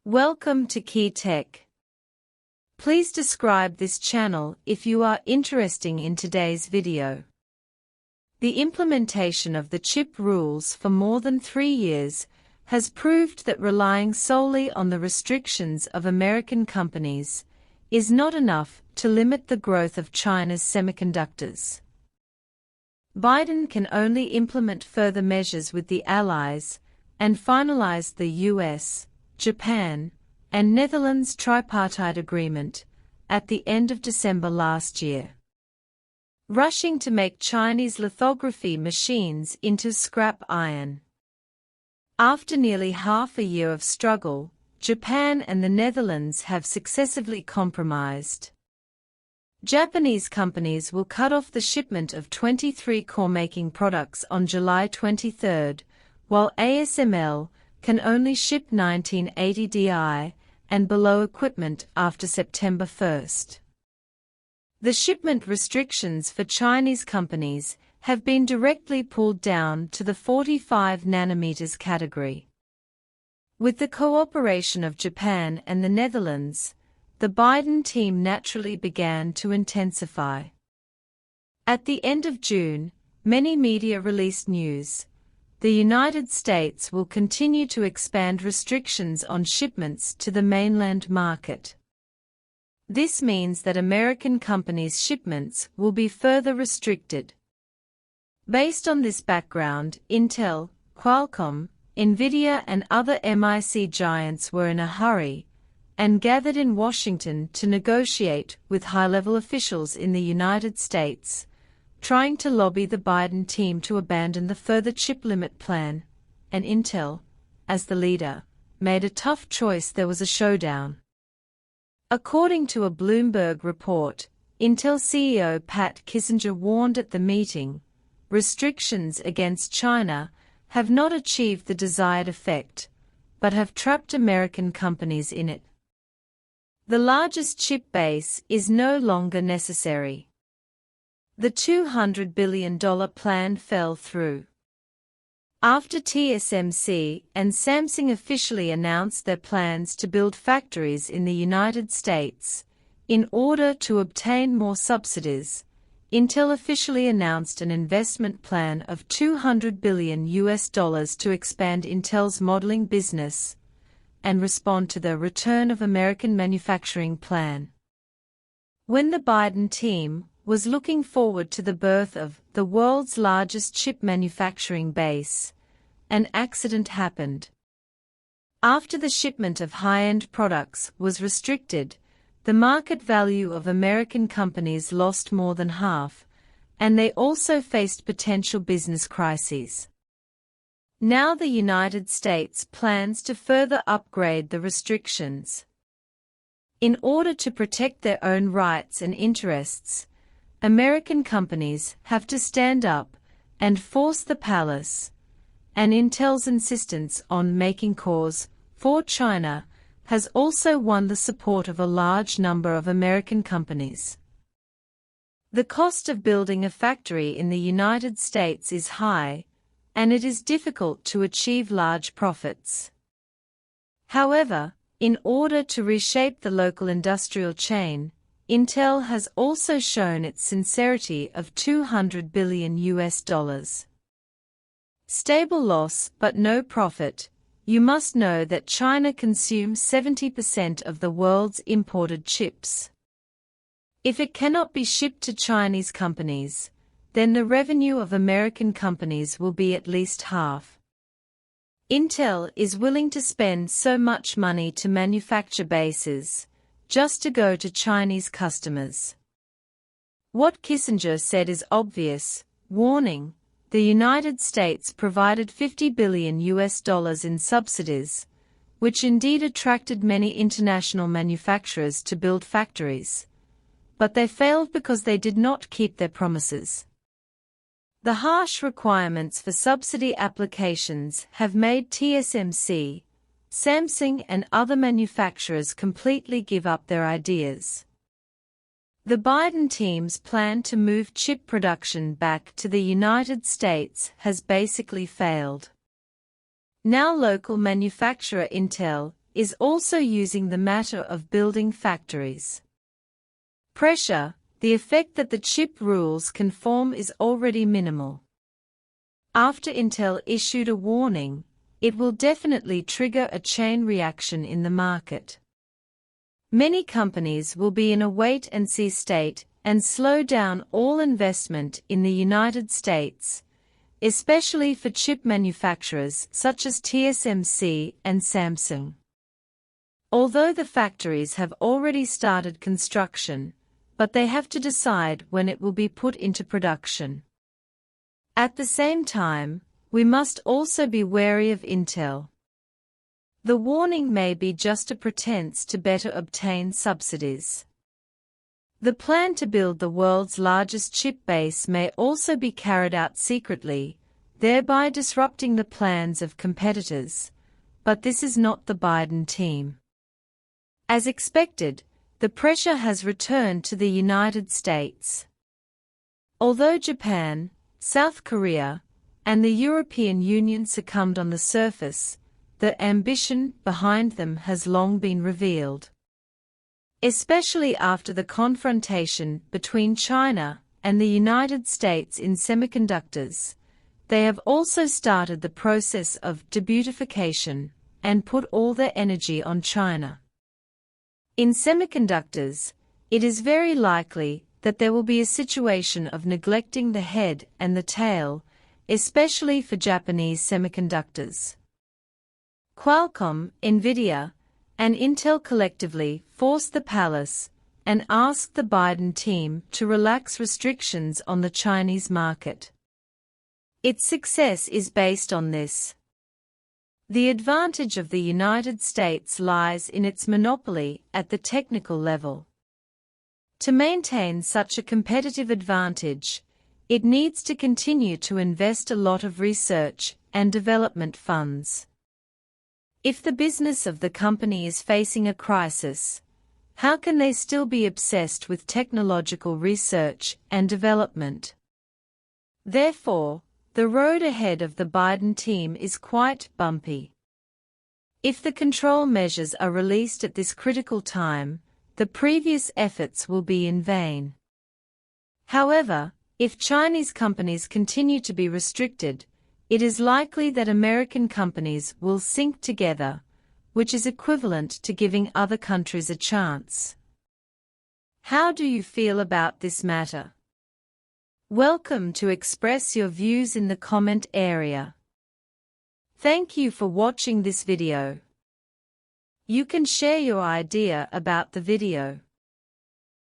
Welcome to Key Tech. Please describe this channel if you are interested in today's video. The implementation of the chip rules for more than 3 years has proved that relying solely on the restrictions of American companies is not enough to limit the growth of China's semiconductors. Biden can only implement further measures with the allies and finalize the US, Japan, and Netherlands tripartite agreement at the end of December last year. Rushing to make Chinese lithography machines into scrap iron. After nearly half a year of struggle, Japan and the Netherlands have successively compromised. Japanese companies will cut off the shipment of 23 core-making products on July 23, while ASML can only ship 1980 Di and below equipment after September 1. The shipment restrictions for Chinese companies have been directly pulled down to the 45 nanometers category. With the cooperation of Japan and the Netherlands, the Biden team naturally began to intensify. At the end of June, many media released news. The United States will continue to expand restrictions on shipments to the mainland market. This means that American companies' shipments will be further restricted. Based on this background, Intel, Qualcomm, Nvidia and other MIC giants were in a hurry and gathered in Washington to negotiate with high-level officials in the United States, trying to lobby the Biden team to abandon the further chip limit plan, and Intel, as the leader, made a tough choice. There was a showdown. According to a Bloomberg report, Intel CEO Pat Kissinger warned at the meeting, restrictions against China have not achieved the desired effect, but have trapped American companies in it. The largest chip base is no longer necessary. The $200 billion plan fell through. After TSMC and Samsung officially announced their plans to build factories in the United States, in order to obtain more subsidies, Intel officially announced an investment plan of $200 billion to expand Intel's modeling business and respond to the Return of American Manufacturing plan. When the Biden team was looking forward to the birth of the world's largest chip manufacturing base, an accident happened. After the shipment of high-end products was restricted, the market value of American companies lost more than half, and they also faced potential business crises. Now the United States plans to further upgrade the restrictions. In order to protect their own rights and interests, American companies have to stand up and force the palace, and Intel's insistence on making cores for China has also won the support of a large number of American companies. The cost of building a factory in the United States is high, and it is difficult to achieve large profits. However, in order to reshape the local industrial chain, Intel has also shown its sincerity of $200 billion. Stable loss but no profit. You must know that China consumes 70% of the world's imported chips. If it cannot be shipped to Chinese companies, then the revenue of American companies will be at least half. Intel is willing to spend so much money to manufacture bases, just to go to Chinese customers. What Kissinger said is obvious, warning, the United States provided $50 billion in subsidies, which indeed attracted many international manufacturers to build factories. But they failed because they did not keep their promises. The harsh requirements for subsidy applications have made TSMC, Samsung and other manufacturers completely give up their ideas. The Biden team's plan to move chip production back to the United States has basically failed. Now local manufacturer Intel is also using the matter of building factories. Pressure, the effect that the chip rules can form is already minimal. After Intel issued a warning, it will definitely trigger a chain reaction in the market. Many companies will be in a wait-and-see state and slow down all investment in the United States, especially for chip manufacturers such as TSMC and Samsung. Although the factories have already started construction, but they have to decide when it will be put into production. At the same time, we must also be wary of Intel. The warning may be just a pretense to better obtain subsidies. The plan to build the world's largest chip base may also be carried out secretly, thereby disrupting the plans of competitors, but this is not the Biden team. As expected, the pressure has returned to the United States. Although Japan, South Korea, and the European Union succumbed on the surface, the ambition behind them has long been revealed. Especially after the confrontation between China and the United States in semiconductors, they have also started the process of debeutification and put all their energy on China. In semiconductors, it is very likely that there will be a situation of neglecting the head and the tail, especially for Japanese semiconductors. Qualcomm, Nvidia, and Intel collectively forced the palace and asked the Biden team to relax restrictions on the Chinese market. Its success is based on this. The advantage of the United States lies in its monopoly at the technical level. To maintain such a competitive advantage, it needs to continue to invest a lot of research and development funds. If the business of the company is facing a crisis, how can they still be obsessed with technological research and development? Therefore, the road ahead of the Biden team is quite bumpy. If the control measures are released at this critical time, the previous efforts will be in vain. However, if Chinese companies continue to be restricted, it is likely that American companies will sink together, which is equivalent to giving other countries a chance. How do you feel about this matter? Welcome to express your views in the comment area. Thank you for watching this video. You can share your idea about the video.